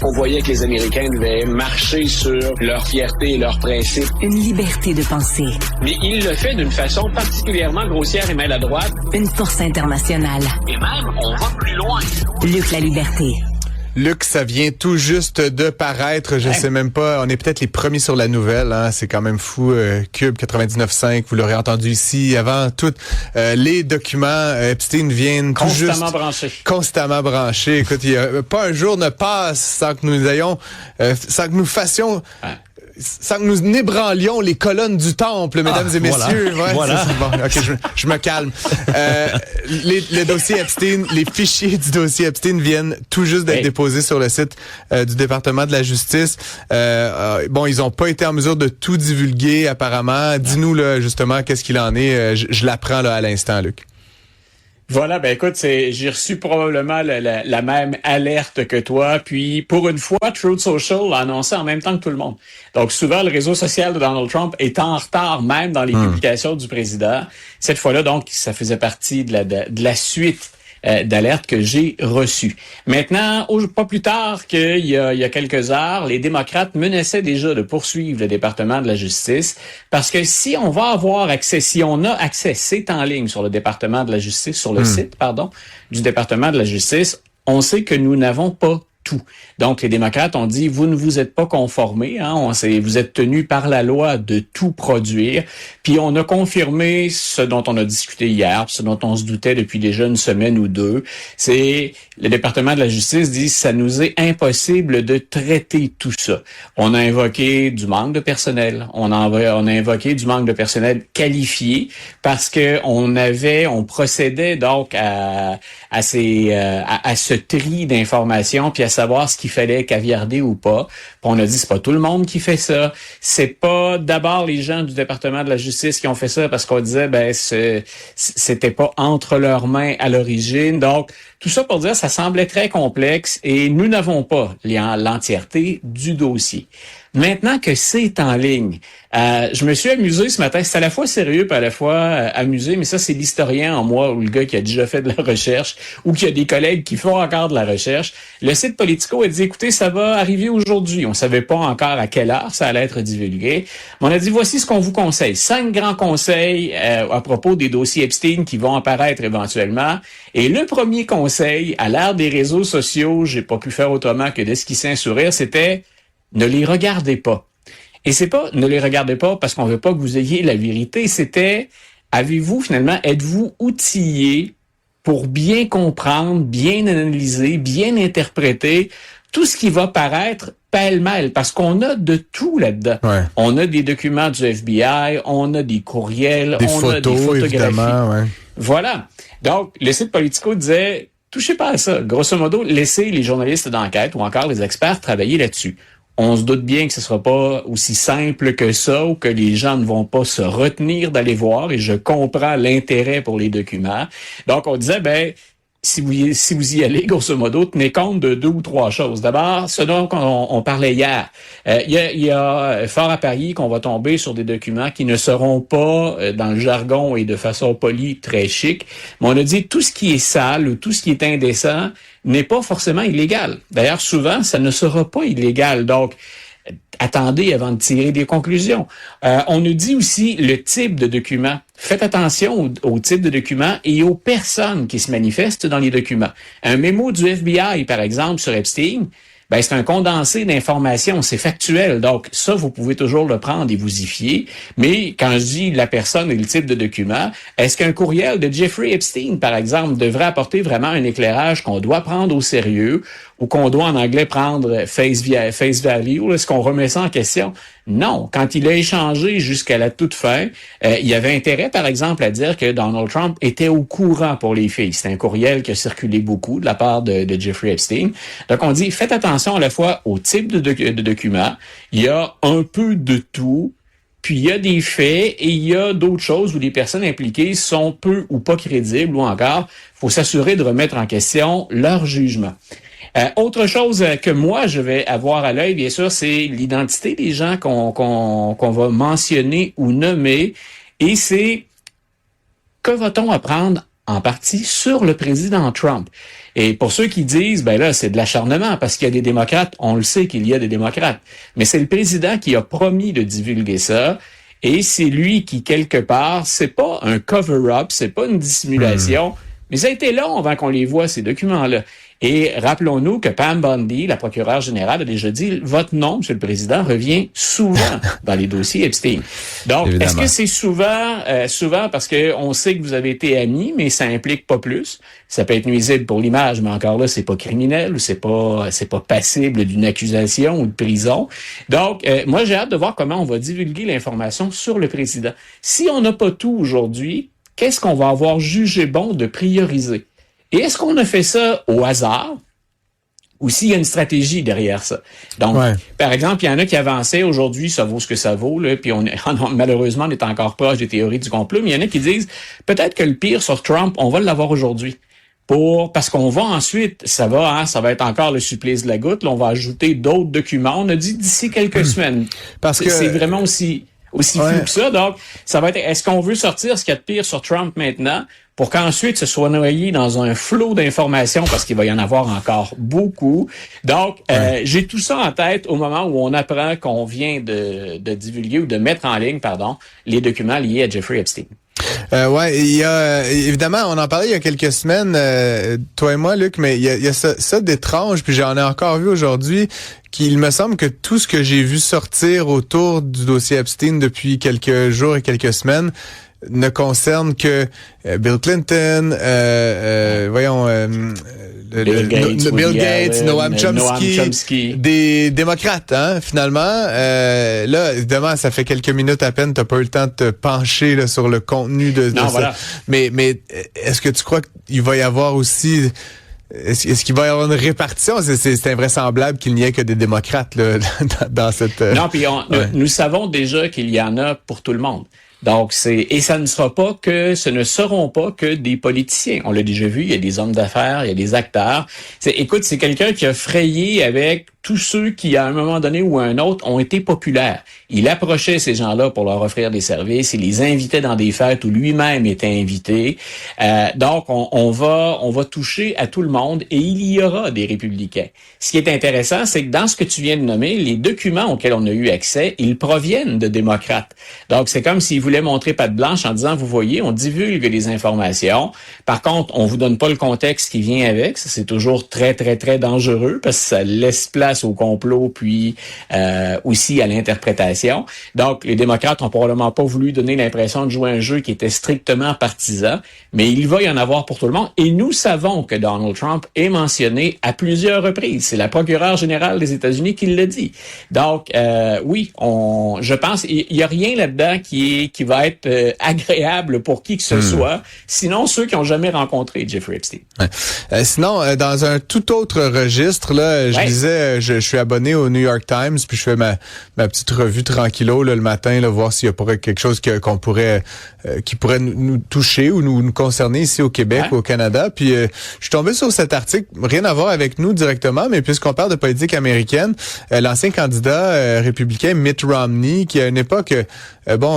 On voyait que les Américains devaient marcher sur leur fierté et leurs principes. Une liberté de penser. Mais il le fait d'une façon particulièrement grossière et maladroite. Une force internationale. Et même, on va plus loin. Luc La Liberté. Luc, ça vient tout juste de paraître, je sais même pas, on est peut-être les premiers sur la nouvelle, hein, c'est quand même fou, Cube 99.5, vous l'aurez entendu ici, avant tout, les documents Epstein viennent tout juste... Constamment branchés. Écoute, il y a pas un jour ne passe sans que nous ayons, sans que nous fassions... Sans que nous ébranlions les colonnes du temple, mesdames et messieurs. Voilà. C'est bon. OK, je me calme. Les dossiers Epstein, les fichiers du dossier Epstein viennent tout juste d'être déposés sur le site du département de la justice. Bon, ils ont pas été en mesure de tout divulguer, apparemment. Dis-nous, là, justement, qu'est-ce qu'il en est. Je l'apprends, là, à l'instant, Luc. Voilà, ben écoute, j'ai reçu probablement la même alerte que toi, puis pour une fois, Truth Social l'a annoncé en même temps que tout le monde. Donc souvent, le réseau social de Donald Trump est en retard même dans les publications du président. Cette fois-là, donc, ça faisait partie de la suite d'alerte que j'ai reçue. Maintenant, pas plus tard qu'il y a quelques heures, les démocrates menaçaient déjà de poursuivre le département de la justice parce que si on va avoir accès, si on a accès, c'est en ligne sur le département de la justice, sur le site, du département de la justice, on sait que nous n'avons pas tout. Donc, les démocrates ont dit, vous ne vous êtes pas conformés, vous êtes tenus par la loi de tout produire. Puis, on a confirmé ce dont on a discuté hier, ce dont on se doutait depuis déjà une semaine ou deux. C'est, le département de la justice dit, ça nous est impossible de traiter tout ça. On a invoqué du manque de personnel. On a invoqué du manque de personnel qualifié parce que on procédait donc à ce tri d'informations puis à savoir ce qu'il fallait caviarder ou pas. Puis on a dit, c'est pas tout le monde qui fait ça. C'est pas d'abord les gens du département de la justice qui ont fait ça parce qu'on disait, c'était pas entre leurs mains à l'origine. Donc, tout ça pour dire, ça semblait très complexe et nous n'avons pas l'entièreté du dossier. Maintenant que c'est en ligne, je me suis amusé ce matin. C'est à la fois sérieux et à la fois amusé, mais ça, c'est l'historien en moi ou le gars qui a déjà fait de la recherche ou qui a des collègues qui font encore de la recherche. Le site Politico a dit, écoutez, ça va arriver aujourd'hui. On savait pas encore à quelle heure ça allait être divulgué. Mais on a dit, voici ce qu'on vous conseille. 5 grands conseils à propos des dossiers Epstein qui vont apparaître éventuellement. Et le premier conseil, à l'ère des réseaux sociaux, j'ai pas pu faire autrement que d'esquisser un sourire, c'était ne les regardez pas. Et c'est pas ne les regardez pas parce qu'on veut pas que vous ayez la vérité, c'était êtes-vous outillé pour bien comprendre, bien analyser, bien interpréter tout ce qui va paraître pêle-mêle, parce qu'on a de tout là-dedans. Ouais. On a des documents du FBI, on a des courriels, on a des photographies. Évidemment, ouais. Voilà. Donc, le site Politico disait, touchez pas à ça. Grosso modo, laissez les journalistes d'enquête ou encore les experts travailler là-dessus. On se doute bien que ce sera pas aussi simple que ça ou que les gens ne vont pas se retenir d'aller voir et je comprends l'intérêt pour les documents. Donc, on disait, si vous y allez, grosso modo, tenez compte de 2 ou 3 choses. D'abord, ce dont on parlait hier. Il y a fort à parier qu'on va tomber sur des documents qui ne seront pas, dans le jargon et de façon polie, très chic. Mais on a dit tout ce qui est sale ou tout ce qui est indécent n'est pas forcément illégal. D'ailleurs, souvent, ça ne sera pas illégal. Donc, attendez avant de tirer des conclusions. On nous dit aussi le type de document. Faites attention au type de document et aux personnes qui se manifestent dans les documents. Un mémo du FBI, par exemple, sur Epstein, c'est un condensé d'informations, c'est factuel. Donc, ça, vous pouvez toujours le prendre et vous y fier. Mais quand je dis la personne et le type de document, est-ce qu'un courriel de Jeffrey Epstein, par exemple, devrait apporter vraiment un éclairage qu'on doit prendre au sérieux ou qu'on doit, en anglais, prendre face value? Est-ce qu'on remet ça en question? Non. Quand il a échangé jusqu'à la toute fin, il y avait intérêt, par exemple, à dire que Donald Trump était au courant pour les filles. C'est un courriel qui a circulé beaucoup de la part de Jeffrey Epstein. Donc, on dit, faites attention à la fois au type de document. Il y a un peu de tout. Puis, il y a des faits et il y a d'autres choses où les personnes impliquées sont peu ou pas crédibles ou encore, faut s'assurer de remettre en question leur jugement. Autre chose que moi, je vais avoir à l'œil, bien sûr, c'est l'identité des gens qu'on va mentionner ou nommer. Et c'est, que va-t-on apprendre en partie sur le président Trump. Et pour ceux qui disent, ben là, c'est de l'acharnement parce qu'il y a des démocrates, on le sait qu'il y a des démocrates, mais c'est le président qui a promis de divulguer ça. Et c'est lui qui, quelque part, c'est pas un cover-up, c'est pas une dissimulation, mais ça a été long avant qu'on les voit, ces documents-là. Et rappelons-nous que Pam Bondi, la procureure générale, a déjà dit, votre nom, Monsieur le Président, revient souvent dans les dossiers Epstein. Donc, évidemment. Est-ce que c'est souvent parce que on sait que vous avez été amis, mais ça implique pas plus? Ça peut être nuisible pour l'image, mais encore là, c'est pas criminel ou c'est pas passible d'une accusation ou de prison. Donc, moi, j'ai hâte de voir comment on va divulguer l'information sur le président. Si on n'a pas tout aujourd'hui, qu'est-ce qu'on va avoir jugé bon de prioriser? Et est-ce qu'on a fait ça au hasard ou s'il y a une stratégie derrière ça? Donc, par exemple, il y en a qui avançaient aujourd'hui, ça vaut ce que ça vaut, là, puis malheureusement, on est encore proche des théories du complot, mais il y en a qui disent peut-être que le pire sur Trump, on va l'avoir aujourd'hui. Parce qu'on va ensuite, ça va être encore le supplice de la goutte, là, on va ajouter d'autres documents. On a dit d'ici quelques semaines. Parce que c'est vraiment aussi flou que ça. Donc, ça va être, est-ce qu'on veut sortir ce qu'il y a de pire sur Trump maintenant pour qu'ensuite ce soit noyé dans un flot d'informations parce qu'il va y en avoir encore beaucoup. Donc, j'ai tout ça en tête au moment où on apprend qu'on vient de divulguer ou de mettre en ligne, les documents liés à Jeffrey Epstein. Il y a évidemment, on en parlait il y a quelques semaines, toi et moi, Luc, mais il y a ça d'étrange, puis j'en ai encore vu aujourd'hui, qu'il me semble que tout ce que j'ai vu sortir autour du dossier Epstein depuis quelques jours et quelques semaines ne concerne que Bill Clinton, Bill Gates, Noam Chomsky, des démocrates, finalement. Là, évidemment, ça fait quelques minutes à peine, t'as pas eu le temps de te pencher là, sur le contenu de ça. Voilà. Mais est-ce que tu crois qu'il va y avoir aussi... Est-ce qu'il va y avoir une répartition? C'est invraisemblable qu'il n'y ait que des démocrates là, dans cette... Non, puis nous savons déjà qu'il y en a pour tout le monde. Donc, et ça ne seront pas que des politiciens. On l'a déjà vu, il y a des hommes d'affaires, il y a des acteurs. Écoute, c'est quelqu'un qui a frayé avec tous ceux qui, à un moment donné ou à un autre, ont été populaires. Il approchait ces gens-là pour leur offrir des services, il les invitait dans des fêtes où lui-même était invité. Donc, on va toucher à tout le monde et il y aura des républicains. Ce qui est intéressant, c'est que dans ce que tu viens de nommer, les documents auxquels on a eu accès, ils proviennent de démocrates. Donc, c'est comme s'ils voulaient montrer patte blanche en disant, vous voyez, on divulgue des informations. Par contre, on vous donne pas le contexte qui vient avec. Ça, c'est toujours très, très, très dangereux parce que ça laisse place au complot puis aussi à l'interprétation. Donc, les démocrates ont probablement pas voulu donner l'impression de jouer un jeu qui était strictement partisan, mais il va y en avoir pour tout le monde. Et nous savons que Donald Trump est mentionné à plusieurs reprises. C'est la procureure générale des États-Unis qui le dit. Donc, je pense, il y a rien là-dedans qui va être agréable pour qui que ce soit, sinon ceux qui ont jamais rencontré Jeffrey Epstein. Sinon, dans un tout autre registre, là, je disais, je suis abonné au New York Times, puis je fais ma petite revue tranquillo là, le matin, là, voir s'il y a quelque chose qui pourrait nous toucher ou nous concerner ici au Québec, ou au Canada. Puis je suis tombé sur cet article, rien à voir avec nous directement, mais puisqu'on parle de politique américaine, l'ancien candidat républicain Mitt Romney, qui à une époque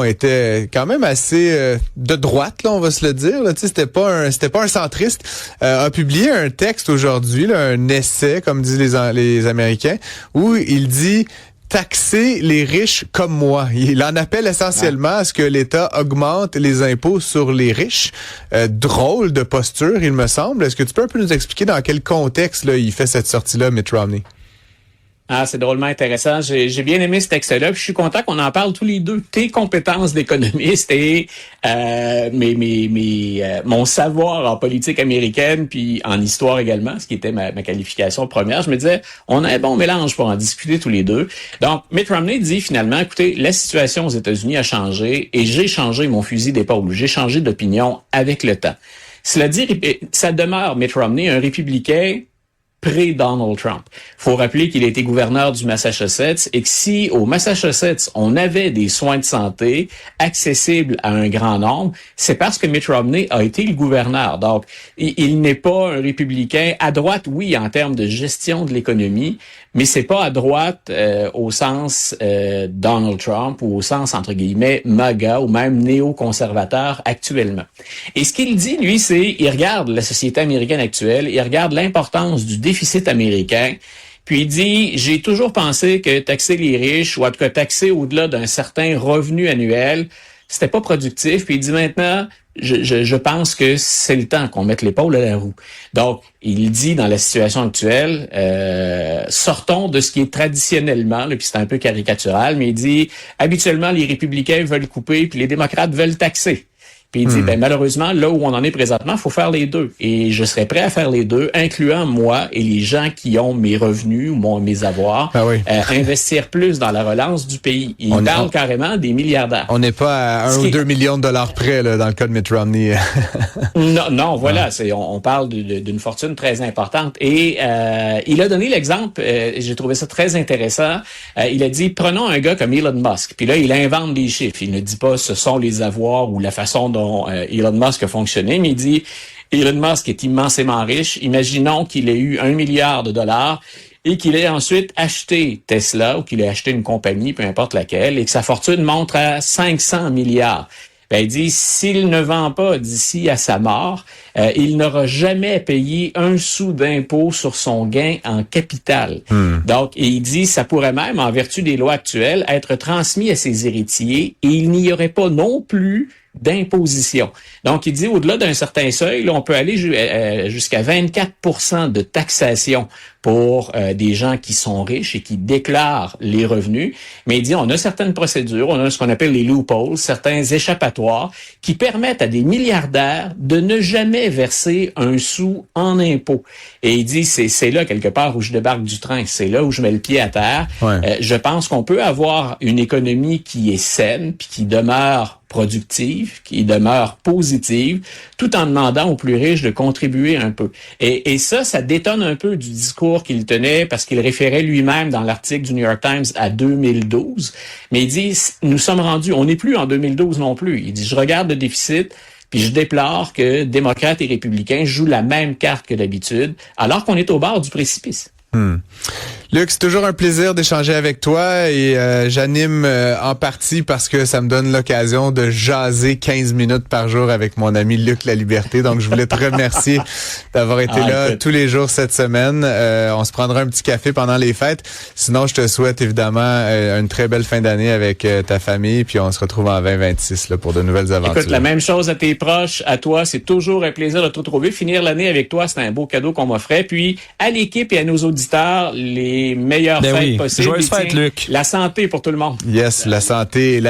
était quand même assez de droite, là, on va se le dire. Là, c'était pas un centriste. A publié un texte aujourd'hui, là, un essai, comme disent les Américains, où il dit taxer les riches comme moi. Il en appelle essentiellement à ce que l'État augmente les impôts sur les riches. Drôle de posture, il me semble. Est-ce que tu peux un peu nous expliquer dans quel contexte là il fait cette sortie-là, Mitt Romney? Ah, c'est drôlement intéressant. J'ai bien aimé ce texte-là. Puis je suis content qu'on en parle tous les deux. Tes compétences d'économiste et mon savoir en politique américaine puis en histoire également, ce qui était ma qualification première. Je me disais, on a un bon mélange pour en discuter tous les deux. Donc, Mitt Romney dit finalement, écoutez, la situation aux États-Unis a changé et j'ai changé mon fusil d'épaule. J'ai changé d'opinion avec le temps. Cela dit, ça demeure Mitt Romney un républicain pré-Donald Trump. Faut rappeler qu'il a été gouverneur du Massachusetts et que si au Massachusetts, on avait des soins de santé accessibles à un grand nombre, c'est parce que Mitt Romney a été le gouverneur. Donc, il n'est pas un républicain à droite, oui, en termes de gestion de l'économie, mais c'est pas à droite au sens Donald Trump ou au sens, entre guillemets, MAGA ou même néoconservateur actuellement. Et ce qu'il dit, lui, c'est, il regarde la société américaine actuelle, il regarde l'importance du déficit américain, puis il dit, j'ai toujours pensé que taxer les riches, ou en tout cas taxer au-delà d'un certain revenu annuel, c'était pas productif. Puis il dit maintenant, je pense que c'est le temps qu'on mette l'épaule à la roue. Donc, il dit dans la situation actuelle, sortons de ce qui est traditionnellement, là, puis c'est un peu caricatural, mais il dit, habituellement, les républicains veulent couper, puis les démocrates veulent taxer. Puis il dit, malheureusement, là où on en est présentement, il faut faire les deux. Et je serais prêt à faire les deux, incluant moi et les gens qui ont mes revenus ou mes avoirs, investir plus dans la relance du pays. Il parle carrément des milliardaires. On n'est pas à 1 ou 2 millions de dollars près là, dans le cas de Mitt Romney. Non, voilà, on parle d'une fortune très importante. Et il a donné l'exemple, j'ai trouvé ça très intéressant. Il a dit, prenons un gars comme Elon Musk. Puis là, il invente des chiffres. Il ne dit pas ce sont les avoirs ou la façon dont Elon Musk a fonctionné, mais il dit Elon Musk est immensément riche. Imaginons qu'il ait eu 1 milliard de dollars et qu'il ait ensuite acheté Tesla ou qu'il ait acheté une compagnie, peu importe laquelle, et que sa fortune monte à 500 milliards. Ben, il dit, s'il ne vend pas d'ici à sa mort, il n'aura jamais payé un sou d'impôt sur son gain en capital. Donc, il dit, ça pourrait même, en vertu des lois actuelles, être transmis à ses héritiers et il n'y aurait pas non plus d'imposition. Donc, il dit, au-delà d'un certain seuil, là, on peut aller jusqu'à 24% de taxation pour des gens qui sont riches et qui déclarent les revenus. Mais il dit, on a certaines procédures, on a ce qu'on appelle les loopholes, certains échappatoires qui permettent à des milliardaires de ne jamais verser un sou en impôts. Et il dit, c'est là quelque part où je débarque du train, c'est là où je mets le pied à terre. Ouais. Je pense qu'on peut avoir une économie qui est saine puis qui demeure productive, qui demeure positive, tout en demandant aux plus riches de contribuer un peu. Et ça détonne un peu du discours qu'il tenait parce qu'il référait lui-même dans l'article du New York Times à 2012. Mais il dit, nous sommes rendus, on n'est plus en 2012 non plus. Il dit, je regarde le déficit, puis je déplore que démocrates et républicains jouent la même carte que d'habitude, alors qu'on est au bord du précipice. Luc, c'est toujours un plaisir d'échanger avec toi et j'anime en partie parce que ça me donne l'occasion de jaser 15 minutes par jour avec mon ami Luc Laliberté. Donc, je voulais te remercier d'avoir été là tous les jours cette semaine. On se prendra un petit café pendant les fêtes. Sinon, je te souhaite évidemment une très belle fin d'année avec ta famille. Puis on se retrouve en 2026 là, pour de nouvelles aventures. Écoute, la même chose à tes proches, à toi. C'est toujours un plaisir de te retrouver. Finir l'année avec toi, c'est un beau cadeau qu'on m'offrait. Puis, à l'équipe et à nos auditeurs, les meilleures fêtes possibles. Joyeuses fêtes, Luc. La santé pour tout le monde. Yes, la santé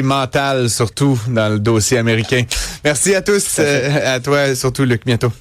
mentale surtout dans le dossier américain. Merci à tous, à toi surtout, Luc. Bientôt.